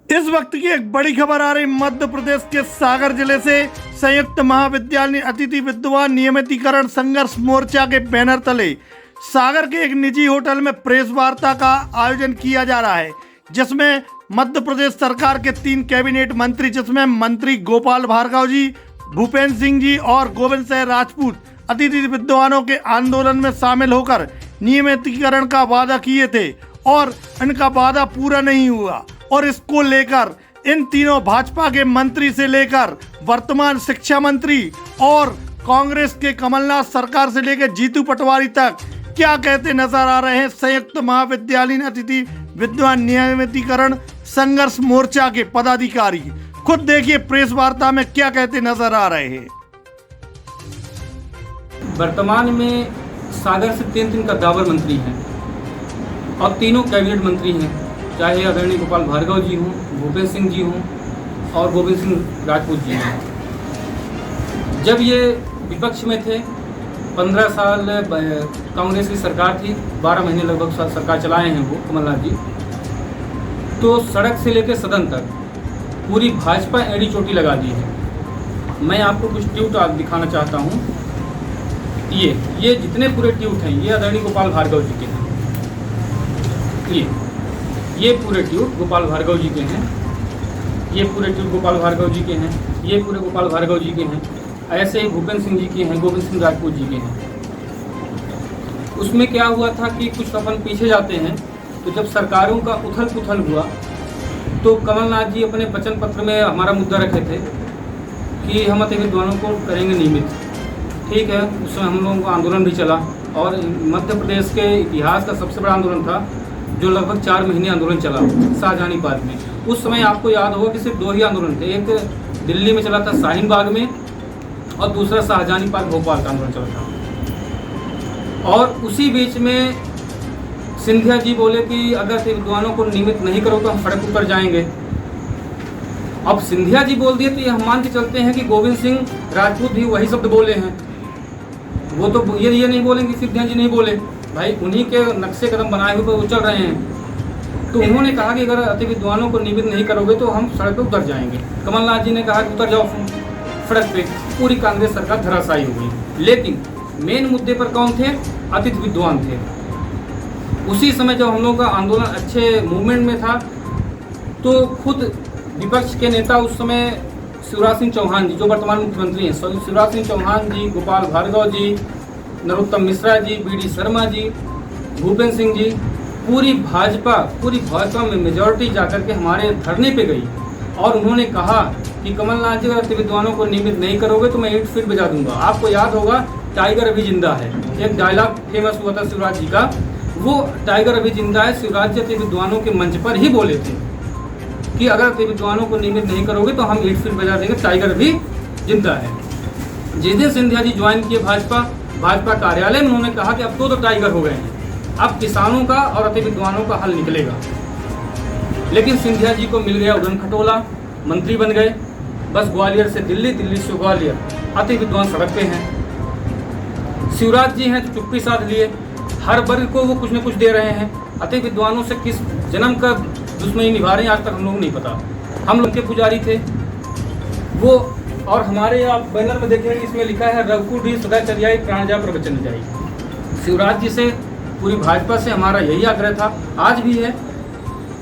इस वक्त की एक बड़ी खबर आ रही मध्य प्रदेश के सागर जिले से। संयुक्त महाविद्यालय अतिथि विद्वान नियमितीकरण संघर्ष मोर्चा के बैनर तले सागर के एक निजी होटल में प्रेस वार्ता का आयोजन किया जा रहा है, जिसमें मध्य प्रदेश सरकार के 3 कैबिनेट मंत्री, जिसमें मंत्री गोपाल भार्गव जी, भूपेंद्र सिंह जी और गोविंद सिंह राजपूत अतिथि विद्वानों के आंदोलन में शामिल होकर नियमितीकरण का वादा किए थे और इनका वादा पूरा नहीं हुआ। और इसको लेकर इन तीनों भाजपा के मंत्री से लेकर वर्तमान शिक्षा मंत्री और कांग्रेस के कमलनाथ सरकार से लेकर जीतू पटवारी तक क्या कहते नजर आ रहे हैं संयुक्त महाविद्यालयीन अतिथि विद्वान नियमितीकरण संघर्ष मोर्चा के पदाधिकारी। खुद देखिए प्रेस वार्ता में क्या कहते नजर आ रहे हैं। वर्तमान में सागर से 3 कद्दावर मंत्री हैं और तीनों कैबिनेट मंत्री हैं, चाहे आदरणीय गोपाल भार्गव जी हों, भूपेंद्र सिंह जी हों और गोविंद सिंह राजपूत जी हों। जब ये विपक्ष में थे, 15 साल कांग्रेस की सरकार थी, 12 महीने लगभग सरकार चलाए हैं वो कमलनाथ जी, तो सड़क से लेकर सदन तक पूरी भाजपा एड़ी चोटी लगा दी है। मैं आपको कुछ ट्वीट दिखाना चाहता हूँ। ये जितने पूरे ट्वीट हैं ये आदरणीय गोपाल भार्गव जी के हैं। ये पूरे ट्वीट गोपाल भार्गव जी के हैं। ये पूरे ट्वीट गोपाल भार्गव जी के हैं। ये पूरे गोपाल भार्गव जी के हैं। ऐसे ही भूपेंद्र सिंह जी के हैं, गोविंद सिंह राजपूत जी के हैं। उसमें क्या हुआ था कि कुछ अपन पीछे जाते हैं तो जब सरकारों का उथल पुथल हुआ तो कमलनाथ जी अपने वचन पत्र में हमारा मुद्दा रखे थे कि हम अतिथि विद्वानों को करेंगे नियमित। ठीक है, उसमें हम लोगों का आंदोलन भी चला और मध्य प्रदेश के इतिहास का सबसे बड़ा आंदोलन था जो लगभग 4 महीने आंदोलन चला शाहजहानी पार्क में। उस समय आपको याद होगा कि सिर्फ 2 ही आंदोलन थे, एक दिल्ली में चला था शाहीन बाग में और दूसरा शाहजहानी पार्क भोपाल का आंदोलन चला था। और उसी बीच में सिंधिया जी बोले कि अगर विद्वानों को नियमित नहीं करो तो हम सड़क पर जाएंगे। अब सिंधिया जी बोल दिए तो ये हम मान के चलते हैं कि गोविंद सिंह राजपूत भी वही शब्द बोले हैं। वो तो ये नहीं बोलेंगे, सिंधिया जी नहीं बोले, भाई उन्हीं के नक्शे कदम बनाए हुए वो चल रहे हैं। तो उन्होंने कहा कि अगर अति विद्वानों को नियमित नहीं करोगे तो हम सड़क पर उतर जाएंगे। कमलनाथ जी ने कहा कि उतर जाओ सड़क पे। पूरी कांग्रेस सरकार धराशायी हो गई। लेकिन मेन मुद्दे पर कौन थे? अतिथि विद्वान थे। उसी समय जब हम लोगों का आंदोलन अच्छे मूवमेंट में था तो खुद विपक्ष के नेता उस समय शिवराज सिंह चौहान जी, जो वर्तमान मुख्यमंत्री हैं, शिवराज सिंह चौहान जी, गोपाल भार्गव जी, नरोत्तम मिश्रा जी, बीडी शर्मा जी, भूपेंद्र सिंह जी, पूरी भाजपा में मेजॉरिटी जाकर के हमारे धरने पे गई और उन्होंने कहा कि कमलनाथ जी अगर विद्वानों को नियमित नहीं करोगे तो मैं 8 फीट बजा दूंगा। आपको याद होगा टाइगर अभी जिंदा है, एक डायलॉग फेमस हुआ था शिवराज जी का, वो टाइगर अभी जिंदा है शिवराज जी विद्वानों के मंच पर ही बोले थे कि अगर विद्वानों को नियमित नहीं करोगे तो हम 8 फीट बजा देंगे, टाइगर भी जिंदा है। जिस दिन सिंधिया जी ज्वाइन किए भाजपा कार्यालय में, उन्होंने कहा कि अब तो टाइगर हो गए हैं, अब किसानों का और अति विद्वानों का हल निकलेगा। लेकिन सिंधिया जी को मिल गया उड़न खटोला, मंत्री बन गए। बस ग्वालियर से दिल्ली, दिल्ली से ग्वालियर, अति विद्वान सड़क पे हैं। शिवराज जी हैं तो चुप्पी साध लिए, हर वर्ग को वो कुछ न कुछ दे रहे हैं। अति विद्वानों से किस जन्म का दुश्मनी निभा रहे हैं आज तक हम लोग नहीं पता। हम लोग के पुजारी थे वो। और हमारे आप बैनर में देखेंगे इसमें लिखा है रघुकुल सदाचर्याई प्राणजा प्रवचन जाई। शिवराज जी से, पूरी भाजपा से हमारा यही आग्रह था, आज भी है,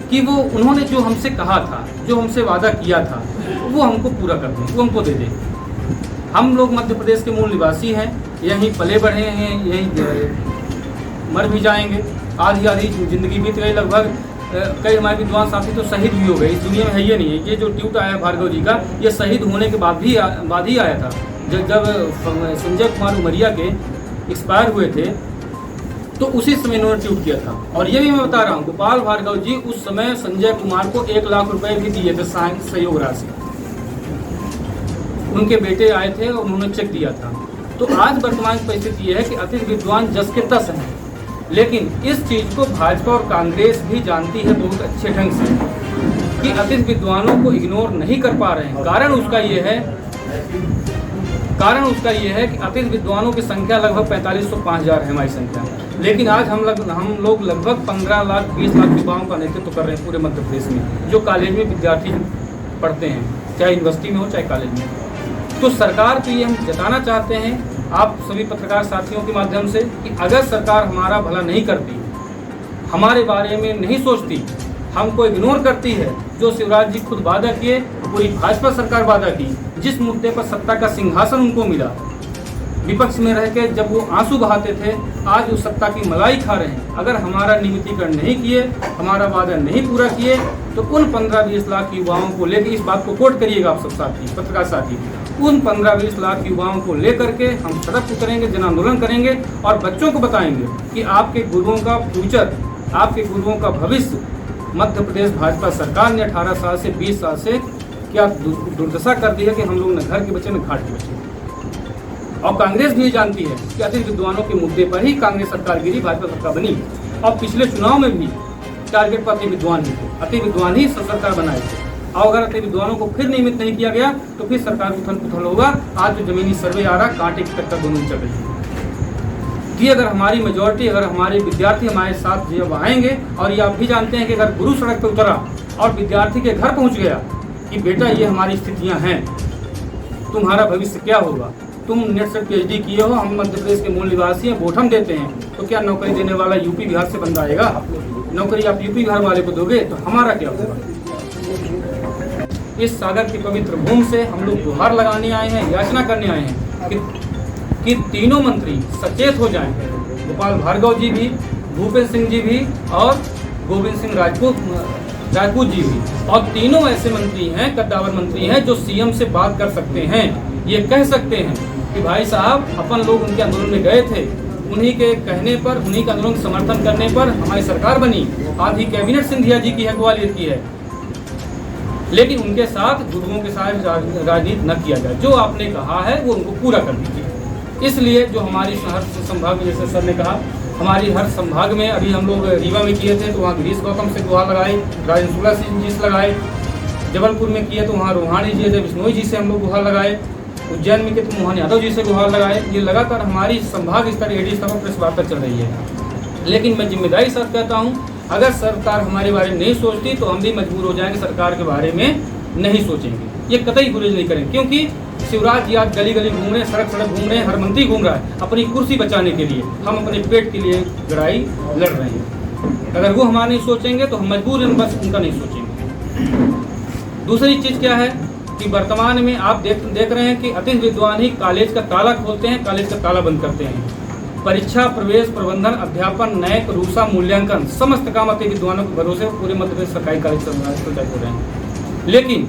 कि वो उन्होंने जो हमसे कहा था, जो हमसे वादा किया था, वो हमको पूरा कर दें, वो हमको दे दें। हम लोग मध्य प्रदेश के मूल निवासी हैं, यहीं पले बढ़े हैं, यहीं मर भी जाएंगे। आधी जिंदगी बीत गई लगभग। कई हमारे विद्वान साथी तो शहीद भी हो गए, इस दुनिया में है ये नहीं है। ये जो ट्वीट आया भार्गव जी का, ये शहीद होने के बाद ही आया था। जब संजय कुमार उमरिया के एक्सपायर हुए थे तो उसी समय इन्होंने ट्वीट किया था। और ये भी मैं बता रहा हूँ, गोपाल भार्गव जी उस समय संजय कुमार को 1 लाख रुपए भी दिए थे सहयोग राशि। उनके बेटे आए थे और उन्होंने चेक दिया था। तो आज वर्तमान परिस्थिति ये है कि अतिथि विद्वान 10 के 10 हैं, लेकिन इस चीज़ को भाजपा और कांग्रेस भी जानती है बहुत अच्छे ढंग से कि अतिथि विद्वानों को इग्नोर नहीं कर पा रहे हैं। कारण उसका ये है कि अतिथि विद्वानों की संख्या लगभग 4500-5000 है हमारी संख्या। लेकिन आज हम लोग लगभग 15 लाख 20 लाख युवाओं का नेतृत्व कर रहे हैं पूरे मध्य प्रदेश में, जो कॉलेज में विद्यार्थी पढ़ते हैं, चाहे यूनिवर्सिटी में हो चाहे कॉलेज में। तो सरकार को ये हम जताना चाहते हैं आप सभी पत्रकार साथियों के माध्यम से कि अगर सरकार हमारा भला नहीं करती, हमारे बारे में नहीं सोचती, हमको इग्नोर करती है, जो शिवराज जी खुद वादा किए, पूरी भाजपा सरकार वादा की, जिस मुद्दे पर सत्ता का सिंहासन उनको मिला, विपक्ष में रह के जब वो आंसू बहाते थे, आज उस सत्ता की मलाई खा रहे हैं। अगर हमारा नियमितीकरण नहीं किए, हमारा वादा नहीं पूरा किए, तो उन 15-20 लाख युवाओं को लेकर, इस बात को कोट करिएगा आप सब साथी, पत्रकार साथी, उन 15-20 लाख युवाओं को लेकर के हम सड़क उतरेंगे, जन आंदोलन करेंगे और बच्चों को बताएंगे कि आपके गुरुओं का फ्यूचर, आपके गुरुओं का भविष्य मध्य प्रदेश भाजपा सरकार ने 18 साल से 20 साल से क्या दुर्दशा कर दी है कि हम लोग न घर के बच्चे न घाट के बच्चे। और कांग्रेस भी जानती है कि अति विद्वानों के मुद्दे पर ही कांग्रेस सरकार गिरी, भाजपा सरकार बनी। और पिछले चुनाव में भी टारगेट पर अति विद्वान ही थे, अति विद्वान ही सरकार बनाए थे। और अगर अति विद्वानों को फिर नियमित नहीं किया गया तो फिर सरकार उथल पुथल होगा। आज जो जमीनी सर्वे आ रहा, कांटे की टक्कर दोनों चल रही है कि अगर हमारी मेजोरिटी, अगर हमारे विद्यार्थी हमारे साथ जब आएंगे, और ये आप भी जानते हैं कि अगर गुरु सड़क पर उतरा और विद्यार्थी के घर पहुंच गया कि बेटा ये हमारी स्थितियां हैं, तुम्हारा भविष्य क्या होगा, तुम नेट से PhD किए हो, हम मध्य प्रदेश के मूल निवासी हैं, वोट हम देते हैं, तो क्या नौकरी देने वाला यूपी बिहार से बंदा आएगा? नौकरी आप यूपी बिहार वाले को दोगे तो हमारा क्या होगा? इस सागर की पवित्र भूमि से हम लोग गुहार लगाने आए हैं, याचना करने आए हैं कि तीनों मंत्री सचेत हो जाएं, गोपाल भार्गव जी भी, भूपेंद्र सिंह जी भी और गोविंद सिंह राजपूत जी भी। और तीनों ऐसे मंत्री हैं, कद्दावर मंत्री हैं, जो CM से बात कर सकते हैं, ये कह सकते हैं कि भाई साहब अपन लोग उनके आंदोलन में गए थे, उन्हीं के कहने पर, उन्हीं के आंदोलन का समर्थन करने पर हमारी सरकार बनी। आधी कैबिनेट सिंधिया जी की है, ग्वालियर की है, लेकिन उनके साथ गुरुओं के साथ राजनीति न किया जाए। जो आपने कहा है वो उनको पूरा कर दीजिए। इसलिए जो हमारी हर संभाग में, जैसे सर ने कहा, हमारी हर संभाग में, अभी हम लोग रीवा में किए थे तो वहाँ गिरीश गौतम से गुहार लगाए, राजेंद्र सिंह जी से लगाए, जबलपुर में किए तो वहाँ रूहानी जी से, बिश्नोई जी से हम लोग गुहार लगाए, उज्जैन में किए तो मोहन यादव जी से गुहार लगाए। ये लगातार हमारी संभाग स्तर AD स्तर पर प्रेस वार्ता चल रही है। लेकिन मैं जिम्मेदारी साथ कहता हूँ, अगर सरकार हमारे बारे में नहीं सोचती तो हम भी मजबूर हो जाएंगे सरकार के बारे में नहीं सोचेंगे। ये कतई गुरेज नहीं करेंगे, क्योंकि शिवराज जी आज गली गली घूम रहे हैं, सड़क सड़क घूम रहे हैं, हर मंत्री घूम रहा है अपनी कुर्सी बचाने के लिए। हम अपने पेट के लिए लड़ाई लड़ रहे हैं। अगर वो हमारा नहीं सोचेंगे तो हम मजबूर हैं, बस उनका नहीं सोचेंगे। दूसरी चीज़ क्या है कि वर्तमान में आप देख रहे हैं कि अति विद्वान ही कॉलेज का ताला खोलते हैं, कॉलेज का ताला बंद करते हैं। परीक्षा, प्रवेश, प्रबंधन, अध्यापन, नैक, रूसा, मूल्यांकन, समस्त काम अति विद्वानों के भरोसे पूरे मध्य प्रदेश सरकारी कॉलेज चल रहे हैं। लेकिन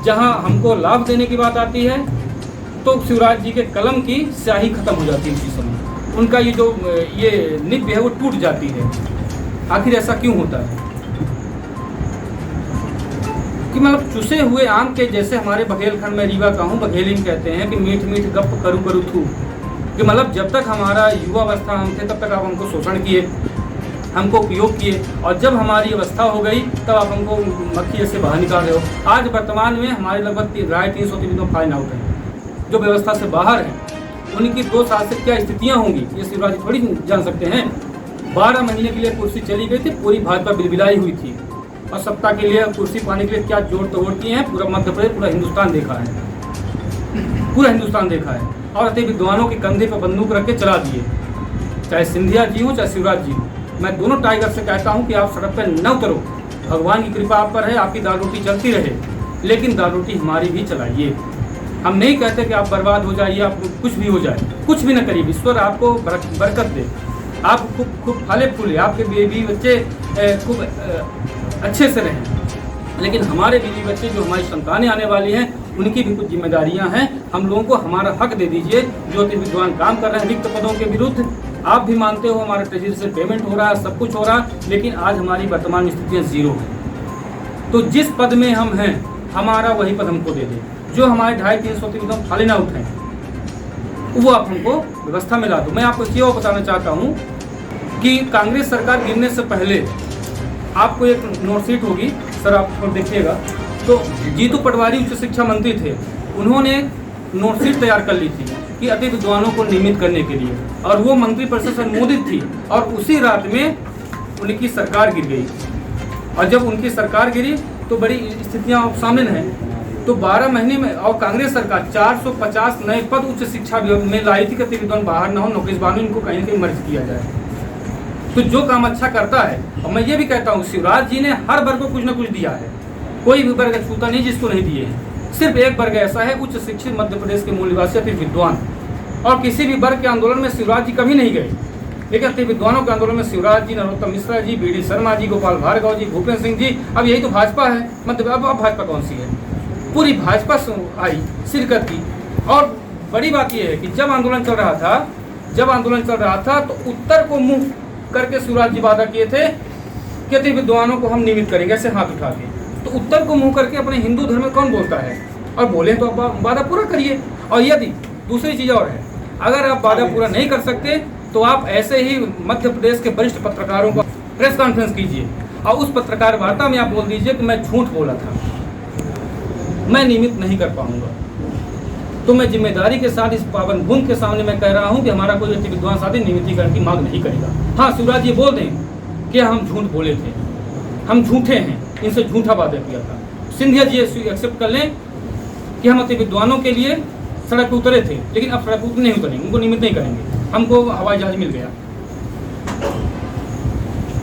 जहां हमको लाभ देने की बात आती है तो शिवराज जी के कलम की स्याही खत्म हो जाती है उसी समय। उनका ये जो निब्य है वो टूट जाती है। आखिर ऐसा क्यों होता है कि मतलब चुसे हुए आम के जैसे हमारे बघेलखंड में रीवा का हूँ, बघेलिन कहते हैं कि मीठ मीठ गप करू करू थू, कि मतलब जब तक हमारा युवा अवस्था हम थे तब तक आप हमको शोषण किए, हमको उपयोग किए, और जब हमारी अवस्था हो गई तब आप हमको मक्खी से बाहर निकाल रहे हो। आज वर्तमान में हमारे लगभग 350 फाइन आउट हैं जो व्यवस्था से बाहर हैं। उनकी 2 साल से क्या स्थितियां होंगी ये शिवराज जी थोड़ी जान सकते हैं। 12 महीने के लिए कुर्सी चली गई थी, पूरी भाजपा बिलबिलाई हुई थी, और सत्ता के लिए कुर्सी पाने के लिए क्या जोड़ तोड़ किए हैं। पूरा मध्य प्रदेश, पूरा हिंदुस्तान देखा है, पूरा हिंदुस्तान देखा है। और अति विद्वानों के कंधे पर बंदूक रख के चला दिए, चाहे सिंधिया जी हो चाहे शिवराज जी हो। मैं दोनों टाइगर से कहता हूं कि आप सड़क पर न उतरो, भगवान की कृपा आप पर है, आपकी दाल रोटी चलती रहे, लेकिन दाल रोटी हमारी भी चलाइए। हम नहीं कहते कि आप बर्बाद हो जाइए, आप कुछ भी हो जाए, कुछ भी न करिए, ईश्वर आपको बरकत दे, आप खूब फले फूले, आपके बीवी बच्चे खूब अच्छे से रहें। लेकिन हमारे बीवी बच्चे जो हमारी संतानें आने वाली हैं उनकी भी कुछ जिम्मेदारियां हैं। हम लोगों को हमारा हक दे दीजिए। जो अति विद्वान काम कर रहे हैं रिक्त पदों के विरुद्ध, आप भी मानते हो हमारे ट्रेजरी से पेमेंट हो रहा है, सब कुछ हो रहा है, लेकिन आज हमारी वर्तमान स्थितियाँ 0 हैं। तो जिस पद में हम हैं हमारा वही पद हमको दे दे। जो हमारे 250-300 विद्वान खाली ना उठें वो आप हमको व्यवस्था में ला दो। मैं आपको ये बताना चाहता हूँ कि कांग्रेस सरकार गिरने से पहले आपको एक नोटशीट होगी सर, आप देखिएगा, तो जीतू पटवारी उच्च शिक्षा मंत्री थे, उन्होंने नोटशीट तैयार कर ली थी कि अति विद्वानों को नियमित करने के लिए, और वो मंत्रिपरिषद से अनुमोदित थी, और उसी रात में उनकी सरकार गिर गई। और जब उनकी सरकार गिरी तो बड़ी स्थितियां सामने हैं। तो 12 महीने में और कांग्रेस सरकार 450 नए पद उच्च शिक्षा विभाग में लाई थी कि अति विद्वान बाहर ना हो, नौकरी बानू इनको कहीं ना कहीं मर्ज किया जाए। तो जो काम अच्छा करता है, और मैं ये भी कहता हूँ शिवराज जी ने हर वर्ग को कुछ ना कुछ दिया है, कोई भी वर्ग छूता नहीं जिसको नहीं दिए हैं। सिर्फ एक वर्ग ऐसा है, उच्च शिक्षित मध्य प्रदेश के मूल निवासी अति विद्वान, और किसी भी वर्ग के आंदोलन में शिवराज जी कभी नहीं गए, लेकिन अति विद्वानों के आंदोलन में शिवराज जी, नरोत्तम मिश्रा जी, बी डी शर्मा जी, गोपाल भार्गव जी, भूपेंद्र सिंह जी। अब यही तो भाजपा है, मतलब अब भाजपा कौन सी है? पूरी भाजपा आई, शिरकत की। और बड़ी बात यह है कि जब आंदोलन चल रहा था तो उत्तर को मुंह करके शिवराज जी वादा किए थे कि अति विद्वानों को हम नियमित करेंगे, ऐसे हाथ उठा के। तो उत्तर को मुंह करके अपने हिंदू धर्म में कौन बोलता है? और बोले तो आप वादा पूरा करिए। और यदि दूसरी चीज़ और है, अगर आप वादा पूरा नहीं कर सकते तो आप ऐसे ही मध्य प्रदेश के वरिष्ठ पत्रकारों का प्रेस कॉन्फ्रेंस कीजिए, और उस पत्रकार वार्ता में आप बोल दीजिए कि मैं झूठ बोला था, मैं नियमित नहीं कर पाऊंगा। तो मैं जिम्मेदारी के साथ इस पावन भूमि के सामने मैं कह रहा हूं कि हमारा कोई अति विद्वान साथी नियमितीकरण की मांग नहीं करेगा। हाँ, शिवराज जी बोल दें कि हम झूठ बोले थे, हम झूठे हैं, इनसे झूठा वादा किया था। सिंधिया जी एक्सेप्ट कर लें कि हम अति विद्वानों के लिए सड़क पर उतरे थे, लेकिन अब सड़क पर नहीं उतरेंगे, उनको नियमित नहीं करेंगे, हमको हवाई जहाज मिल गया।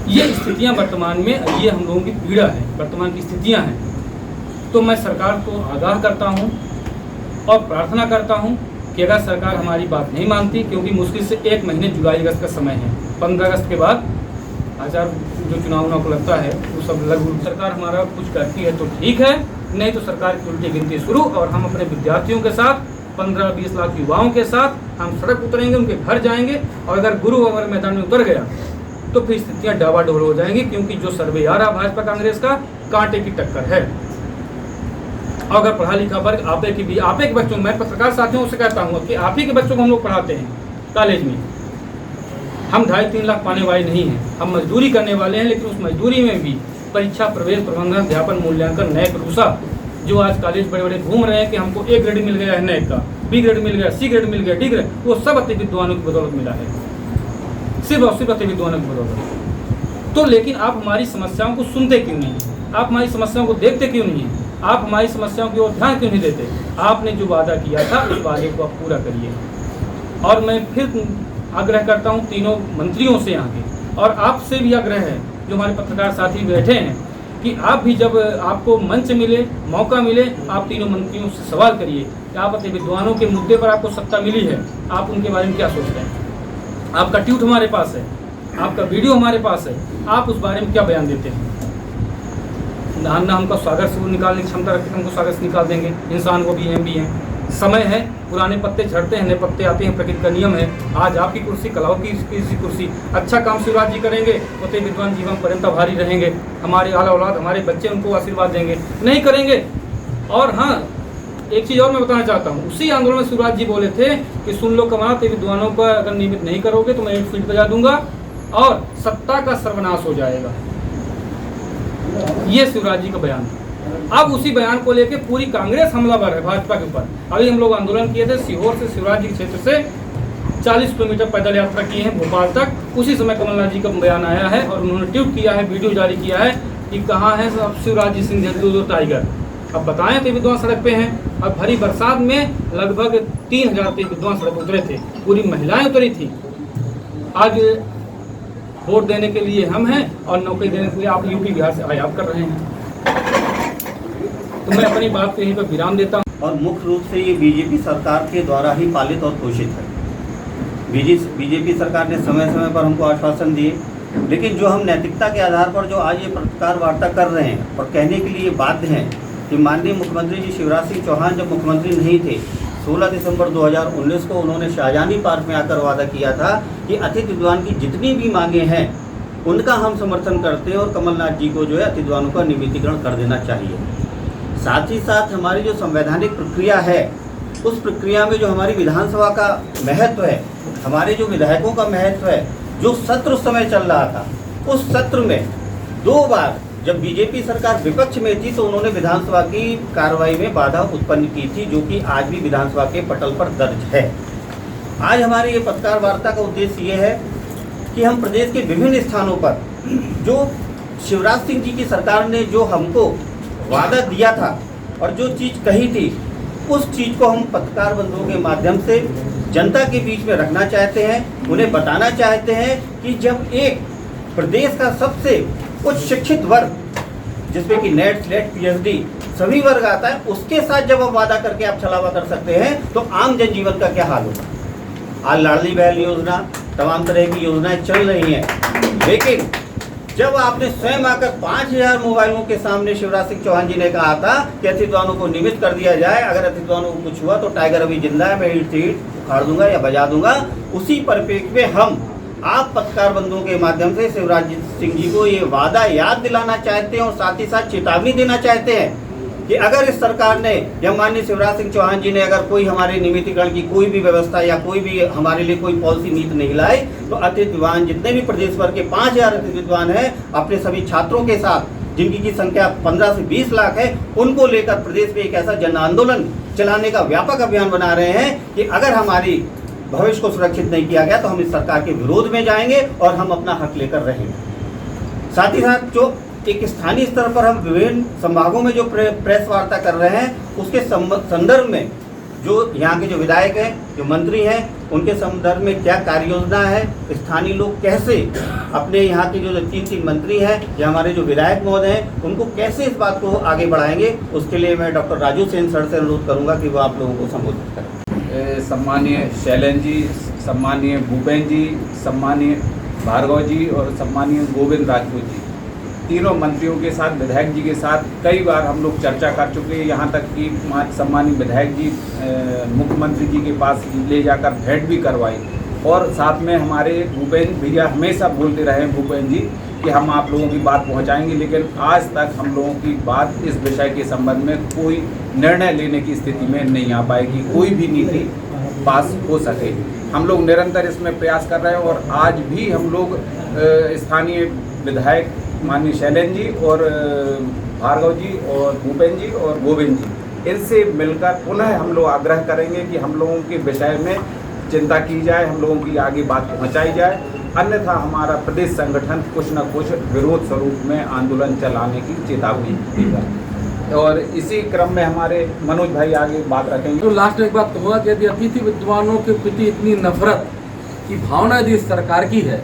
ये स्थितियां वर्तमान में, ये हम लोगों की पीड़ा है, वर्तमान की स्थितियां हैं। तो मैं सरकार को आगाह करता हूं और प्रार्थना करता हूं कि अगर सरकार हमारी बात नहीं मानती, क्योंकि मुश्किल से 1 महीने जुलाई अगस्त का समय है, 15 अगस्त के बाद आचार जो चुनाव को लगता है वो सब लगभग सरकार हमारा कुछ करती है तो ठीक है, नहीं तो सरकार की उल्टी गिनती शुरू, और हम अपने विद्यार्थियों के साथ 15-20 लाख युवाओं के साथ हम सड़क उतरेंगे, उनके घर जाएंगे, और अगर गुरु हमारे मैदान में उतर गया तो फिर स्थितियां डावाडोल हो जाएंगी, क्योंकि जो सर्वे आ रहा भाजपा कांग्रेस का कांटे की टक्कर है। अगर पढ़ा लिखा वर्ग आपे के बच्चों, मैं पत्रकार साथियों से कहता हूँ कि आप ही के बच्चों को हम लोग पढ़ाते हैं कॉलेज में, हम 2.5-3 लाख पाने वाले नहीं हैं, हम मजदूरी करने वाले हैं, लेकिन उस मजदूरी में भी परीक्षा, प्रवेश, प्रबंधन, अध्यापन, मूल्यांकन, नैक, रूसा, जो आज कॉलेज बड़े बड़े घूम रहे हैं कि हमको A ग्रेड मिल गया है नैक का, B ग्रेड मिल गया, C ग्रेड मिल गया, D ग्रेड, वो सब अति विद्वानों की बदौलत मिला है, सिर्फ और सिर्फ अति विद्वानों की बदौलत। तो लेकिन आप हमारी समस्याओं को सुनते क्यों नहीं, आप हमारी समस्याओं को देखते क्यों नहीं, आप हमारी समस्याओं की ओर ध्यान क्यों नहीं देते? आपने जो वादा किया था उस वादे को आप पूरा करिए। और मैं फिर आग्रह करता हूं तीनों मंत्रियों से यहाँ के, और आपसे भी आग्रह है जो हमारे पत्रकार साथी बैठे हैं, कि आप भी जब आपको मंच मिले, मौका मिले, आप तीनों मंत्रियों से सवाल करिए कि आप अति विद्वानों के मुद्दे पर आपको सत्ता मिली है, आप उनके बारे में क्या सोचते हैं? आपका ट्वीट हमारे पास है, आपका वीडियो हमारे पास है, आप उस बारे में क्या बयान देते हैं? ना हमका सागर से वो निकालने की क्षमता रखते हैं, हमको सागर से निकाल देंगे, इंसान वो भी हैं। समय है, पुराने पत्ते झड़ते हैं, नए पत्ते आते हैं, प्रकृति का नियम है। आज आपकी कुर्सी, कल की कुर्सी। अच्छा काम शिवराज जी करेंगे तो अति विद्वान जीवन पर्यंत भारी रहेंगे, हमारे आला औलाद, हमारे बच्चे उनको आशीर्वाद देंगे। नहीं करेंगे। और हाँ, एक चीज़ और मैं बताना चाहता हूँ, उसी आंदोलन में शिवराज जी बोले थे कि सुन लो कमाल, अति विद्वानों को अगर नियमित नहीं करोगे तो मैं 8 फीट बजा दूंगा और सत्ता का सर्वनाश हो जाएगा। ये शिवराज जी का बयान है। अब उसी बयान को लेकर पूरी कांग्रेस हमलावर है भाजपा के ऊपर। अभी हम लोग आंदोलन किए थे सीहोर से शिवराज जी के क्षेत्र से 40 किलोमीटर पैदल यात्रा की है भोपाल तक। उसी समय कमलनाथ जी का बयान आया है और उन्होंने ट्वीट किया है, वीडियो जारी किया है कि कहाँ है अब शिवराज जी सिंधिया दो टाइगर। अब बताएं तो विद्वान सड़क पे हैं। अब भरी बरसात में लगभग 3000 विद्वान सड़क उतरे थे, पूरी महिलाएं उतरी थी। आज वोट देने के लिए हम हैं और नौकरी देने के लिए आप यूपी बिहार से आयात कर रहे हैं। तो मैं अपनी बात को यहीं पर विराम देता हूँ। और मुख्य रूप से ये बीजेपी सरकार के द्वारा ही पालित और पोषित है। बीजेपी सरकार ने समय समय पर हमको आश्वासन दिए, लेकिन जो हम नैतिकता के आधार पर जो आज ये पत्रकार वार्ता कर रहे हैं और कहने के लिए बाध्य हैं कि माननीय मुख्यमंत्री जी शिवराज सिंह चौहान जब मुख्यमंत्री नहीं थे, 16 दिसंबर 2019 को उन्होंने शाहजहानी पार्क में आकर वादा किया था कि अतिथि विद्वान की जितनी भी मांगे हैं उनका हम समर्थन करते हैं और कमलनाथ जी को जो है अतिथि विद्वानों का नियमितीकरण कर देना चाहिए। साथ ही साथ हमारी जो संवैधानिक प्रक्रिया है, उस प्रक्रिया में जो हमारी विधानसभा का महत्व है, हमारे जो विधायकों का महत्व है, जो सत्र उस समय चल रहा था, उस सत्र में 2 बार जब बीजेपी सरकार विपक्ष में थी तो उन्होंने विधानसभा की कार्रवाई में बाधा उत्पन्न की थी, जो कि आज भी विधानसभा के पटल पर दर्ज है। आज हमारी ये पत्रकार वार्ता का उद्देश्य ये है कि हम प्रदेश के विभिन्न स्थानों पर जो शिवराज सिंह जी की सरकार ने जो हमको वादा दिया था और जो चीज़ कही थी, उस चीज़ को हम पत्रकार बंधुओं के माध्यम से जनता के बीच में रखना चाहते हैं। उन्हें बताना चाहते हैं कि जब एक प्रदेश का सबसे उच्च शिक्षित वर्ग, जिसमें कि नेट, स्लेट, पीएचडी सभी वर्ग आता है, उसके साथ जब आप वादा करके आप छलावा कर सकते हैं तो आम जनजीवन का क्या हाल होगा। आज लाडली बहन योजना, तमाम तरह की योजनाएं चल रही हैं, लेकिन जब आपने स्वयं आकर 5000 मोबाइलों के सामने शिवराज सिंह चौहान जी ने कहा था कि अतिथवानों को निमित्त कर दिया जाए, अगर अतिथवानों को कुछ हुआ तो टाइगर अभी जिंदा है, मैं ईंट से ईंट उखाड़ दूंगा या बजा दूंगा। उसी परिप्रेक्ष्य में हम आप पत्रकार बंधुओं के माध्यम से शिवराज सिंह जी को ये वादा याद दिलाना चाहते हैं और साथ ही साथ चेतावनी देना चाहते हैं कि अगर इस सरकार ने या माननीय शिवराज सिंह चौहान जी ने अगर कोई हमारे नियमितीकरण की कोई भी व्यवस्था या कोई भी हमारे लिए कोई पॉलिसी नीति नहीं लाई, तो अतिथि विद्वान जितने भी प्रदेश भर के 5000 अतिथि विद्वान हैं, अपने सभी छात्रों के साथ, जिनकी की संख्या 15 से 20 लाख है, उनको लेकर प्रदेश में एक ऐसा जन आंदोलन चलाने का व्यापक अभियान बना रहे हैं कि अगर हमारी भविष्य को सुरक्षित नहीं किया गया तो हम इस सरकार के विरोध में जाएंगे और हम अपना हक लेकर रहेंगे। साथ ही साथ जो एक स्थानीय स्तर पर हम विभिन्न संभागों में जो प्रेस वार्ता कर रहे हैं, उसके संदर्भ में जो यहाँ के जो विधायक हैं, जो मंत्री हैं, उनके संदर्भ में क्या कार्य योजना है, स्थानीय लोग कैसे अपने यहाँ के जो 3 मंत्री हैं या हमारे जो विधायक महोदय हैं, उनको कैसे इस बात को आगे बढ़ाएंगे, उसके लिए मैं डॉक्टर राजू सेन सर से अनुरोध करूँगा कि वो आप लोगों को संबोधित करें। सम्मानीय शैलेंद्र जी, सम्मानीय भूपेन जी, सम्मानीय भार्गव जी और सम्मानीय गोविंद राजपूत जी, तीनों मंत्रियों के साथ, विधायक जी के साथ कई बार हम लोग चर्चा कर चुके हैं। यहाँ तक कि सम्मानीय विधायक जी मुख्यमंत्री जी के पास ले जाकर भेंट भी करवाई और साथ में हमारे भूपेन भैया हमेशा बोलते रहे, भूपेन जी, कि हम आप लोगों की बात पहुँचाएंगे, लेकिन आज तक हम लोगों की बात इस विषय के संबंध में कोई निर्णय लेने की स्थिति में नहीं आ पाएगी, कोई भी नीति पास हो सके। हम लोग निरंतर इसमें प्रयास कर रहे हैं और आज भी हम लोग स्थानीय विधायक माननीय शैलेंद्र जी और भार्गव जी और भूपेन जी और गोविंद जी, इनसे मिलकर पुनः हम लोग आग्रह करेंगे कि हम लोगों के विषय में चिंता की जाए, हम लोगों की आगे बात पहुंचाई जाए, अन्यथा हमारा प्रदेश संगठन कुछ न कुछ विरोध स्वरूप में आंदोलन चलाने की चेतावनी देगा। और इसी क्रम में हमारे मनोज भाई आगे बात रखेंगे। तो लास्ट में एक बात कहूँगा कि यदि अतिथि विद्वानों के प्रति इतनी नफरत की भावना यदि इस सरकार की है,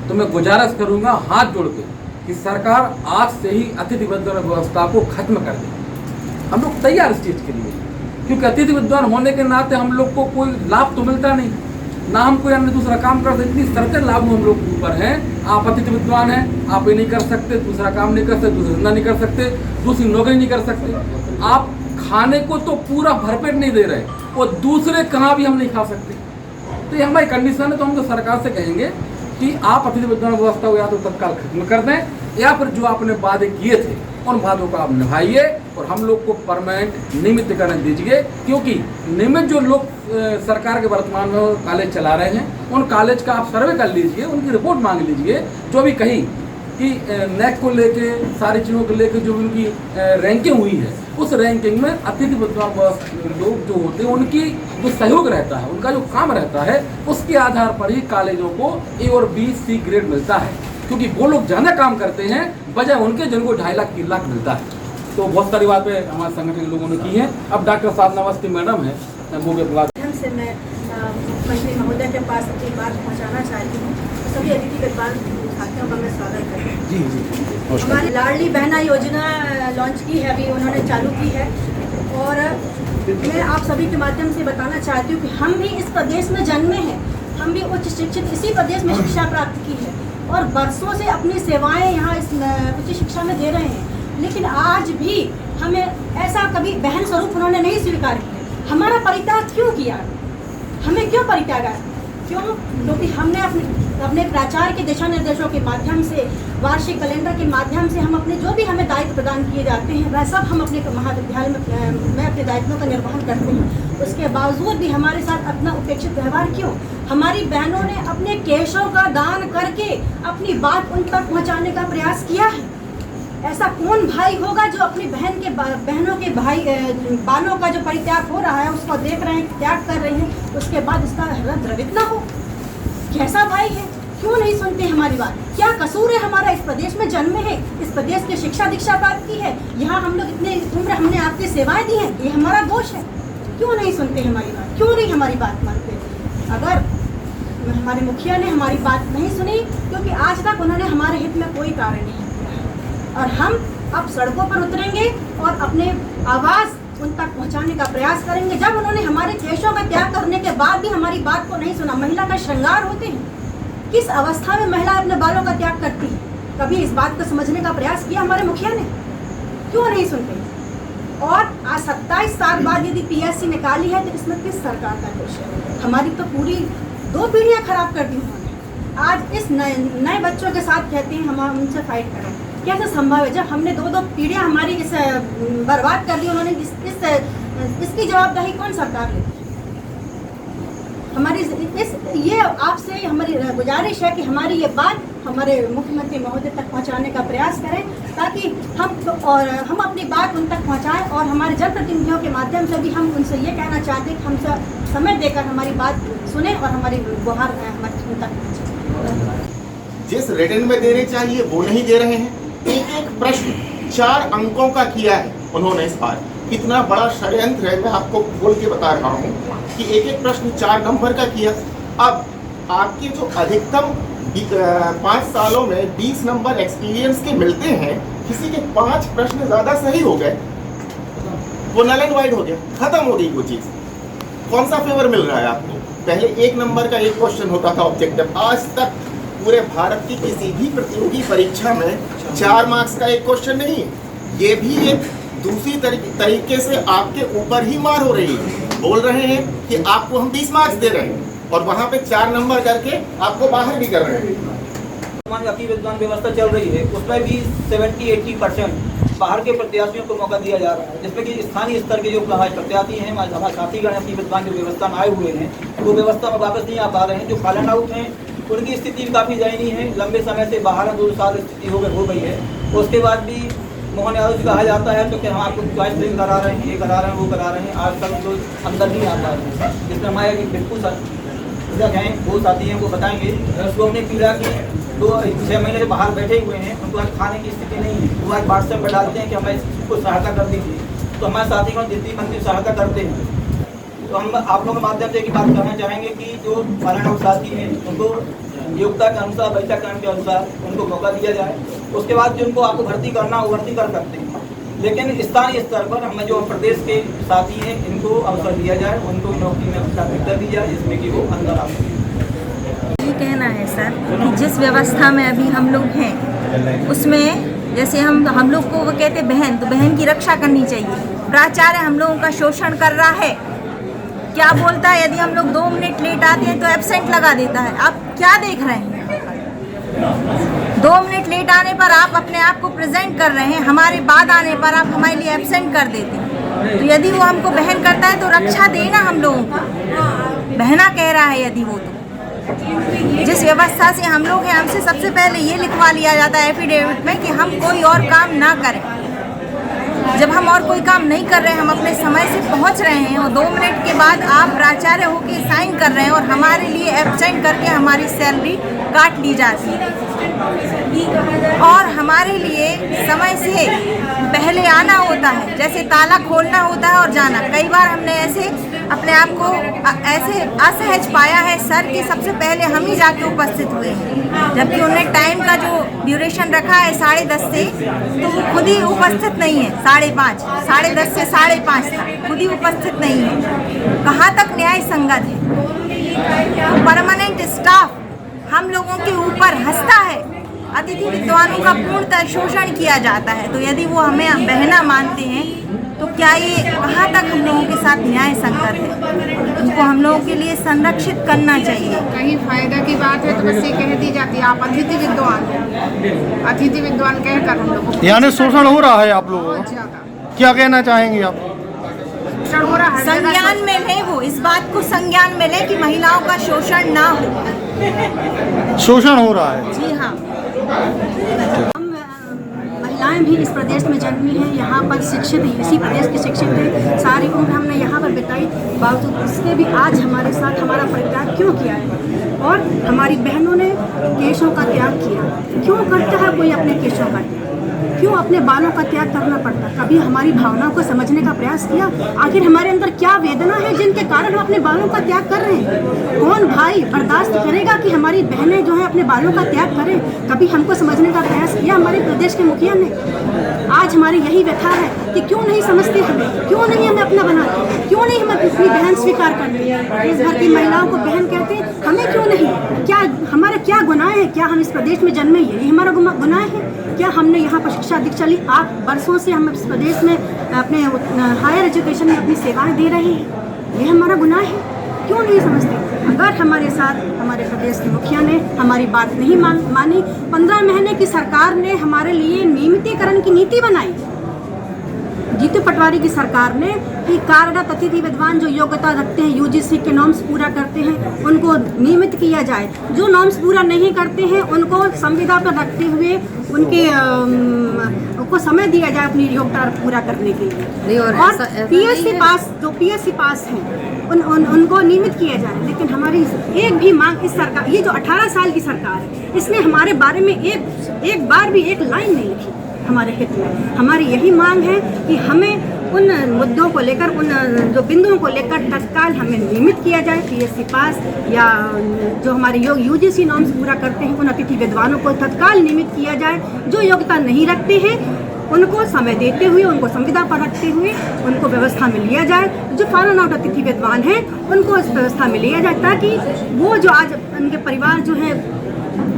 तो मैं गुजारिश करूँगा हाथ जोड़ के कि सरकार आज से ही अतिथि विद्वान व्यवस्था को खत्म कर दे। हम लोग तैयार इस चीज़ के लिए, क्योंकि अतिथि विद्वान होने के नाते हम लोग को कोई लाभ तो मिलता नहीं, ना हम कोई अन्य दूसरा काम कर सकते। इतनी शर्तें लागू हम लोग के ऊपर हैं, आप अतिथि विद्वान हैं, आप ये नहीं कर सकते, दूसरा काम नहीं कर सकते, दूसरा धंधा नहीं कर सकते, दूसरी नौकरी नहीं कर सकते, आप खाने को तो पूरा भरपेट नहीं दे रहे और दूसरे कहाँ भी हम नहीं खा सकते। तो ये हमारी कंडीशन है। तो हम तो सरकार से कहेंगे कि आप अतिथि विद्वान व्यवस्था को या तो तत्काल खत्म कर दें या फिर जो आपने वादे किए थे उन वादों को आप निभाइए और हम लोग को परमानेंट नियमितीकरण दीजिए। क्योंकि नियमित जो लोग सरकार के वर्तमान में कॉलेज चला रहे हैं, उन कॉलेज का आप सर्वे कर लीजिए, उनकी रिपोर्ट मांग लीजिए, जो भी कहीं कि नेक को लेके सारी चीज़ों को लेके जो उनकी रैंकिंग हुई है, उस रैंकिंग में अतिथि विद्वान लोग जो होते हैं उनकी जो सहयोग रहता है, उनका जो काम रहता है, उसके आधार पर ही कॉलेजों को ए और बी सी ग्रेड मिलता है। क्योंकि वो लोग ज़्यादा काम करते हैं बजाय उनके जिनको 2.5 लाख 3 लाख मिलता है। तो बहुत सारी बातें हमारे संगठन के लोगों ने की हैं। अब डॉक्टर साहब नमस्ते मैडम है, वो भी माध्यम से मैं मंत्री महोदय के पास अपनी बात पहुंचाना चाहती हूँ। तो सभी अतिथि विद्वान साथियों का मैं स्वागत करती हूँ। जी हमारी लाडली बहना योजना लॉन्च की है, अभी उन्होंने चालू की है और मैं आप सभी के माध्यम से बताना चाहती हूँ कि हम भी इस प्रदेश में जन्मे हैं, हम भी उच्च शिक्षित इसी प्रदेश में शिक्षा प्राप्त की है और बरसों से अपनी सेवाएं यहाँ इस उच्च शिक्षा में दे रहे हैं। लेकिन आज भी हमें ऐसा कभी बहन स्वरूप उन्होंने नहीं स्वीकार किया। हमारा परित्याग क्यों किया, हमें क्यों परित्यागा, क्यों? क्योंकि हमने अपने प्राचार्य के दिशा निर्देशों के माध्यम से, वार्षिक कैलेंडर के माध्यम से हम अपने जो भी हमें दायित्व प्रदान किए जाते हैं वह सब हम अपने महाविद्यालय में अपने दायित्वों का निर्वहन करते हैं। उसके बावजूद भी हमारे साथ अपना उपेक्षित व्यवहार क्यों? हमारी बहनों ने अपने केशों का दान करके अपनी बात उन तक पहुंचाने का प्रयास किया है। ऐसा कौन भाई होगा जो अपनी बहनों के बालों का जो परित्याग हो रहा है उसको देख रहे हैं, त्याग कर रहे हैं, उसके बाद इसका हृदय द्रवित ना हो? कैसा भाई है? क्यों नहीं सुनते हमारी बात? क्या कसूर है हमारा? इस प्रदेश में जन्मे हैं, इस प्रदेश की शिक्षा दीक्षा प्राप्त की है, यहाँ हम लोग इतने उम्र हमने आपकी सेवाएं दी हैं, ये हमारा दोष है। क्यों नहीं सुनते हमारी बात? क्यों नहीं हमारी बात मानते? अगर हमारे मुखिया ने हमारी बात नहीं सुनी, क्योंकि आज तक उन्होंने हमारे हित में कोई कार्य नहीं किया, और हम अब सड़कों पर उतरेंगे और अपने आवाज़ उन तक पहुंचाने का प्रयास करेंगे। जब उन्होंने हमारे केशों का त्याग करने के बाद भी हमारी बात को नहीं सुना, महिला का श्रृंगार होते हैं, किस अवस्था में महिला अपने बालों का त्याग करती है, कभी इस बात को समझने का प्रयास किया हमारे मुखिया ने? क्यों नहीं सुनते? और आज 27 साल बाद यदि पीएससी निकाली है तो इसमें किस सरकार का दोष है? हमारी तो पूरी 2 पीढ़ियां खराब कर दी उन्होंने। आज इस नए बच्चों के साथ कहते हैं हम उनसे फाइट करें, कैसे संभव है? जब हमने 2 पीढ़ियां हमारी इस बर्बाद कर दी उन्होंने, इसकी जवाबदारी कौन सरकार लेती है? हमारी ये आपसे हमारी गुजारिश है कि हमारी ये बात हमारे मुख्यमंत्री महोदय तक पहुंचाने का प्रयास करें, ताकि हम अपनी बात उन तक पहुंचाएं, और हमारे जनप्रतिनिधियों के माध्यम से भी हम उनसे ये कहना चाहते हैं कि हम समय देकर हमारी बात सुने और हमारी गुहार उन तक पहुंचे। जिस रिटर्न में देने चाहिए वो नहीं दे रहे हैं। एक प्रश्न 4 अंकों का किया है उन्होंने इस बार। कितना बड़ा षड्यंत्र है, मैं आपको बोल के बता रहा हूँ कि एक प्रश्न 4 नंबर का किया। अब आपके जो अधिकतम 5 सालों में 20 नंबर एक्सपीरियंस के मिलते हैं, किसी के 5 प्रश्न ज़्यादा सही हो गए, वो नल एंड वाइड हो गया, खत्म हो गई वो चीज़। कौन सा फेवर मिल रहा है आपको? पहले 1 नंबर का 1 क्वेश्चन होता था ऑब्जेक्टिव। आज तक पूरे भारत की किसी भी प्रतियोगी परीक्षा में 4 मार्क्स का 1 क्वेश्चन नहीं। ये भी एक दूसरी तरीके से आपके ऊपर ही मार हो रही है। बोल रहे हैं कि आपको हम 20 मार्क्स दे रहे हैं और वहाँ पे 4 नंबर करके आपको बाहर भी कर रहे हैं। विद्वान व्यवस्था चल रही है, उसमें भी 70-80% बाहर के प्रत्याशियों को मौका दिया जा रहा है, जिसमें कि स्थानीय स्तर के जो प्रत्याशी हैं, हमारे साथीगण अपनी विद्वान जो व्यवस्था में आए हुए हैं, वो व्यवस्था में वापस नहीं आ पा रहे हैं। जो फॉलन आउट हैं उनकी स्थिति भी काफ़ी दयनीय है, लंबे समय से बाहर 2 साल स्थिति हो गई है। उसके बाद भी मोहन यादव जी कहा जाता है तो कि हम आपको चॉइस फिलिंग करा रहे हैं, ये करा रहे हैं, वो करा रहे हैं, आज तक तो अंदर नहीं आ पा रहे हैं। जिसमें हमारे बिल्कुल हैं वो साथी हैं, वो बताएंगे। उसको हमने पीड़ा की 2-6 महीने से बाहर बैठे हुए हैं, उनको आज खाने की स्थिति नहीं है। वो आज व्हाट्सएप पर डालते हैं कि हमें इसको सहायता कर दीजिए, तो हमारे साथी को जितनी मंत्री सहायता करते हैं। तो हम आप लोगों के माध्यम से एक बात करना चाहेंगे कि जो फॉलन साथी हैं उनको योग्यता के अनुसार, वैचाकरण के अनुसार उनको मौका दिया जाए। उसके बाद जिनको आपको भर्ती करना हो भर्ती कर सकते हैं, लेकिन स्थानीय स्तर पर हमें जो प्रदेश के साथी हैं इनको अवसर दिया जाए, उनको नौकरी में प्राथमिकता दी जाए, जिसमें कि वो अंदर आ सकें। ये कहना है सर कि जिस व्यवस्था में अभी हम लोग हैं उसमें जैसे हम लोग को वो कहते बहन, तो बहन की रक्षा करनी चाहिए। प्राचार्य हम लोगों का शोषण कर रहा है, क्या बोलता है, यदि हम लोग 2 मिनट लेट आते हैं तो एब्सेंट लगा देता है। आप क्या देख रहे हैं? 2 मिनट लेट आने पर आप अपने आप को प्रेजेंट कर रहे हैं, हमारे बाद आने पर आप हमारे लिए एब्सेंट कर देते हैं। तो यदि वो हमको बहन करता है तो रक्षा देना हम लोगों को। बहना कह रहा है यदि वो, तो जिस व्यवस्था से हम लोग हैं, हमसे सबसे पहले ये लिखवा लिया जाता है एफिडेविट में कि हम कोई और काम ना करें। जब हम और कोई काम नहीं कर रहे हैं, हम अपने समय से पहुंच रहे हैं और 2 मिनट के बाद आप प्राचार्य होकर साइन कर रहे हैं और हमारे लिए एब्सेंट करके हमारी सैलरी काट ली जाती है। और हमारे लिए समय से पहले आना होता है, जैसे ताला खोलना होता है और जाना। कई बार हमने ऐसे अपने आप को ऐसे असहज पाया है सर कि सबसे पहले हम ही जाके उपस्थित हुए हैं, जबकि उन्होंने टाइम का जो ड्यूरेशन रखा है 10:30 से, तो वो खुद ही उपस्थित नहीं है। 5:30 10:30 से 5:30 तक खुद ही उपस्थित नहीं है। कहाँ तक न्याय संगत है? परमानेंट स्टाफ हम लोगों के ऊपर हंसता है, अतिथि विद्वानों का पूर्णतः शोषण किया जाता है। तो यदि वो हमें बहना मानते हैं तो क्या ये कहाँ तक हम लोगों के साथ न्याय संगत है? उनको हम लोगों के लिए संरक्षित करना चाहिए। कहीं फायदा की बात है तो बस ये कह दी जाती है आप अतिथि विद्वान हैं, अतिथि विद्वान कहकर हम लोगों को यानी शोषण हो रहा है आप लोगों बहुत को। ज्यादा क्या कहना चाहेंगे आप? शोषण हो रहा है। संज्ञान में ले, वो इस बात को संज्ञान में ले कि महिलाओं का शोषण ना हो। शोषण हो रहा है। जी हाँ। हम महिलाएं भी इस प्रदेश में जन्मी हैं, यहाँ पर शिक्षित, इसी प्रदेश की शिक्षित है, सारी उम्र हमने यहाँ पर बिताई, बावजूद इसके भी आज हमारे साथ हमारा परित्याग क्यों किया है? और हमारी बहनों ने केशों का त्याग किया। क्यों करता है कोई अपने केशों का त्याग? क्यों अपने बालों का त्याग करना पड़ता? कभी हमारी भावनाओं को समझने का प्रयास किया? आखिर हमारे अंदर क्या वेदना है जिनके कारण हम अपने बालों का त्याग कर रहे हैं? कौन भाई बर्दाश्त करेगा कि हमारी बहनें जो हैं अपने बालों का त्याग करें? कभी हमको समझने का प्रयास किया हमारे प्रदेश के मुखिया ने? आज हमारी यही व्यथा है कि क्यों नहीं समझते हमें, क्यों नहीं हमें अपना बनाते, क्यों नहीं हम अपनी बहन स्वीकार करते? इस घर की महिलाओं को बहन कहते हैं, हमें क्यों नहीं? क्या हमारा क्या गुनाह है? क्या हम इस प्रदेश में जन्मे यही हमारा गुनाह है? क्या हमने यहाँ पर शिक्षा दीक्षा ली? आप वर्षों से हम इस प्रदेश में अपने हायर एजुकेशन में अपनी सेवाएं दे रहे हैं, ये हमारा गुनाह है? क्यों नहीं समझते? अगर हमारे साथ हमारे प्रदेश के मुखिया ने हमारी बात नहीं मानी, 15 महीने की सरकार ने हमारे लिए नियमितीकरण की नीति बनाई। जीतू पटवारी की सरकार ने कि कार्यरत अतिथि विद्वान जो योग्यता रखते हैं, यूजीसी के नॉर्म्स पूरा करते हैं, उनको नियमित किया जाए। जो नॉर्म्स पूरा नहीं करते हैं उनको संविदा पर रखते हुए उनको समय दिया जाए अपनी योग्यता पूरा करने के लिए। और पीएससी पास, जो पीएससी पास हैं उनको नियमित किया जाए। लेकिन हमारी एक भी मांग इस सरकार, ये जो 18 साल की सरकार है, इसने हमारे बारे में एक बार भी एक लाइन नहीं लिखी हमारे हित में। हमारी यही मांग है कि हमें उन मुद्दों को लेकर, उन जो बिंदुओं को लेकर तत्काल हमें नियमित किया जाए। पीएससी पास या जो हमारे यूजीसी नॉर्म्स पूरा करते हैं उन अतिथि विद्वानों को तत्काल नियमित किया जाए। जो योग्यता नहीं रखते हैं उनको समय देते हुए, उनको संविदा पर रखते हुए उनको व्यवस्था में लिया जाए। जो फॉरन आउट अतिथि विद्वान हैं उनको इस व्यवस्था में लिया जाए, ताकि वो जो आज उनके परिवार जो है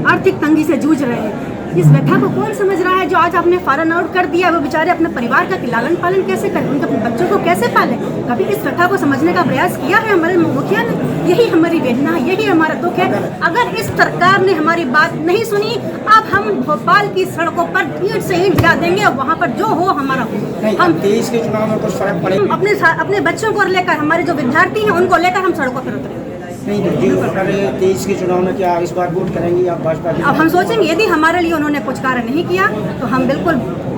आर्थिक तंगी से जूझ रहे हैं, इस व्यथा को कौन समझ रहा है? जो आज आपने फॉरन आउट कर दिया, वो बेचारे अपने परिवार का लालन पालन कैसे करें, उनके अपने बच्चों को कैसे पालें? कभी इस व्यथा को समझने का प्रयास किया है हमारे मुखिया ने? यही हमारी वेदना है, यही हमारा दुख है। अगर इस सरकार ने हमारी बात नहीं सुनी, अब हम भोपाल की सड़कों पर ईंट से ईंट गिरा देंगे और वहाँ पर जो हो हमारा हो। हम 23 के चुनाव में कुछ फर्क पड़ेगा, अपने बच्चों को लेकर, हमारे जो विद्यार्थी हैं उनको लेकर हम सड़कों पर उतरेंगे। नहीं, 23 के चुनाव में क्या इस बार वोट करेंगी आप भाजपा की? अब हम सोचेंगे, यदि हमारे लिए उन्होंने कुछ कार्य नहीं किया तो हम बिल्कुल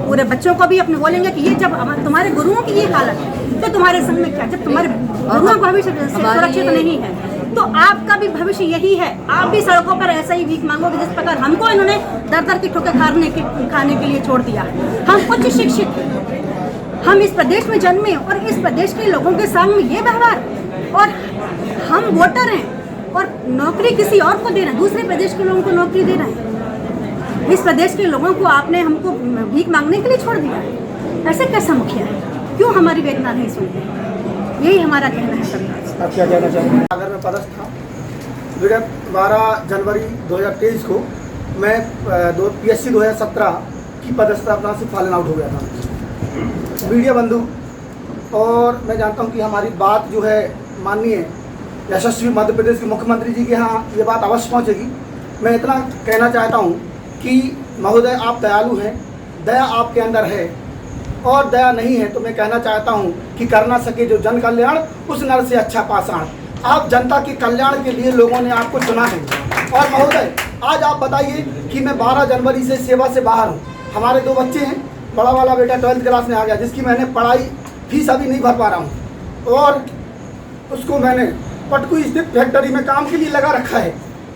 पूरे बच्चों को भी अपने बोलेंगे कि ये जब तुम्हारे गुरुओं की ये हालत है तो तुम्हारे संग में क्या? जब तुम्हारे गुरुओं का भविष्य सुरक्षित नहीं है तो आपका भी भविष्य यही है। आप भी सड़कों पर ऐसा ही भीख मांगोगे जिस प्रकार हमको इन्होंने दर की ठोकर खाने के लिए छोड़ दिया। हम उच्च शिक्षित हैं, हम इस प्रदेश में जन्मे और इस प्रदेश के लोगों के सामने ये व्यवहार, और हम वोटर हैं और नौकरी किसी और को दे रहे हैं, दूसरे प्रदेश के लोगों को नौकरी दे रहे हैं। इस प्रदेश के लोगों को आपने हमको भीख मांगने के लिए छोड़ दिया है। ऐसे कैसा मुखिया है? क्यों हमारी वेदना नहीं सुनते? यही हमारा कहना है सरकार से। आप क्या कहना चाहेंगे? सागर में पदस्थ था। विगत 12 जनवरी 2023 को मैं पीएससी 2017 की पदस्थापना से फॉलन आउट हो गया था। मीडिया बंधु और मैं जानता हूं कि हमारी बात जो है माननीय यशस्वी मध्य प्रदेश के मुख्यमंत्री जी के यहाँ ये बात अवश्य पहुँचेगी। मैं इतना कहना चाहता हूँ कि महोदय आप दयालु हैं, दया आपके अंदर है, और दया नहीं है तो मैं कहना चाहता हूँ कि कर ना सके जो जन कल्याण उस नर से अच्छा पाषाण। आप जनता के कल्याण के लिए लोगों ने आपको चुना है। और महोदय आज आप बताइए कि मैं 12 जनवरी से सेवा से बाहर हूँ। हमारे 2 बच्चे हैं, बड़ा वाला बेटा 12th क्लास में आ गया, जिसकी मैंने पढ़ाई फीस अभी नहीं भर पा रहा हूँ, और उसको मैंने पटकू स्थित फैक्ट्री में काम के लिए लगा रखा है,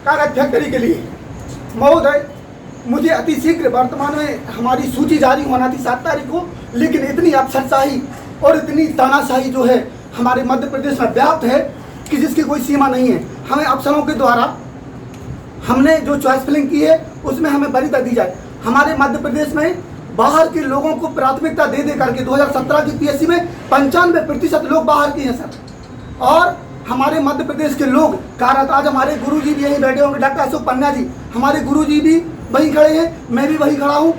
कागज फैक्ट्री के लिए। महोदय मुझे अतिशीघ्र वर्तमान में हमारी सूची जारी होना थी 7 तारीख को, लेकिन इतनी अफसरशाही और इतनी तानाशाही जो है हमारे मध्य प्रदेश में व्याप्त है कि जिसकी कोई सीमा नहीं है। हमें अफसरों के द्वारा हमने जो चॉइस फिलिंग की है उसमें हमें वरीयता दी जाए। हमारे मध्य प्रदेश में बाहर के लोगों को प्राथमिकता दे करके 2017 की पीएससी में 95% लोग बाहर के हैं सर। और हमारे मध्य प्रदेश के लोग कार्यरत, आज हमारे गुरुजी भी यहीं बैठे होंगे, डॉक्टर अशोक पन्ना जी, हमारे गुरुजी भी वहीं खड़े हैं, मैं भी वहीं खड़ा हूँ।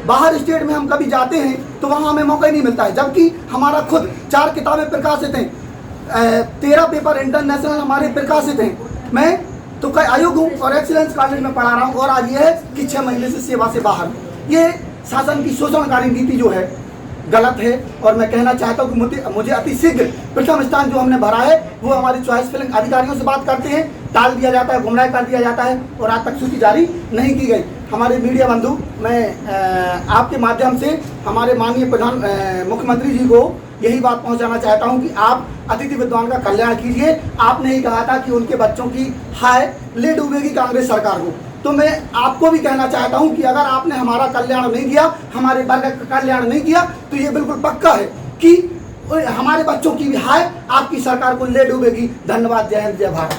बाहर स्टेट में हम कभी जाते हैं तो वहाँ हमें मौका ही नहीं मिलता है, जबकि हमारा खुद 4 किताबें प्रकाशित हैं, 13 पेपर इंटरनेशनल हमारे प्रकाशित हैं। मैं तो कई आयोग हूँ और एक्सीलेंस कॉलेज में पढ़ा रहा हूँ, और आज ये है कि 6 महीने से सेवा से बाहर। ये शासन की शोषणकारी नीति जो है गलत है, और मैं कहना चाहता हूँ कि मुझे अतिशीघ्र प्रथम स्थान जो हमने भरा है वो हमारी चॉइस फिलिंग अधिकारियों से बात करते हैं, टाल दिया जाता है, गुमराह कर दिया जाता है, और आज तक सूची जारी नहीं की गई। हमारे मीडिया बंधु, मैं आपके माध्यम से हमारे माननीय मुख्यमंत्री जी को यही बात पहुंचाना चाहता हूं कि आप अतिथि विद्वान का कल्याण कीजिए। आपने ही कहा था कि उनके बच्चों की हाय ले डूबेगी कांग्रेस सरकार को, तो मैं आपको भी कहना चाहता हूं कि अगर आपने हमारा कल्याण नहीं किया, हमारे वर्ग का कल्याण नहीं किया, तो ये बिल्कुल पक्का है कि हमारे बच्चों की भी हाय आपकी सरकार को ले डूबेगी। धन्यवाद। जय हिंद, जय भारत।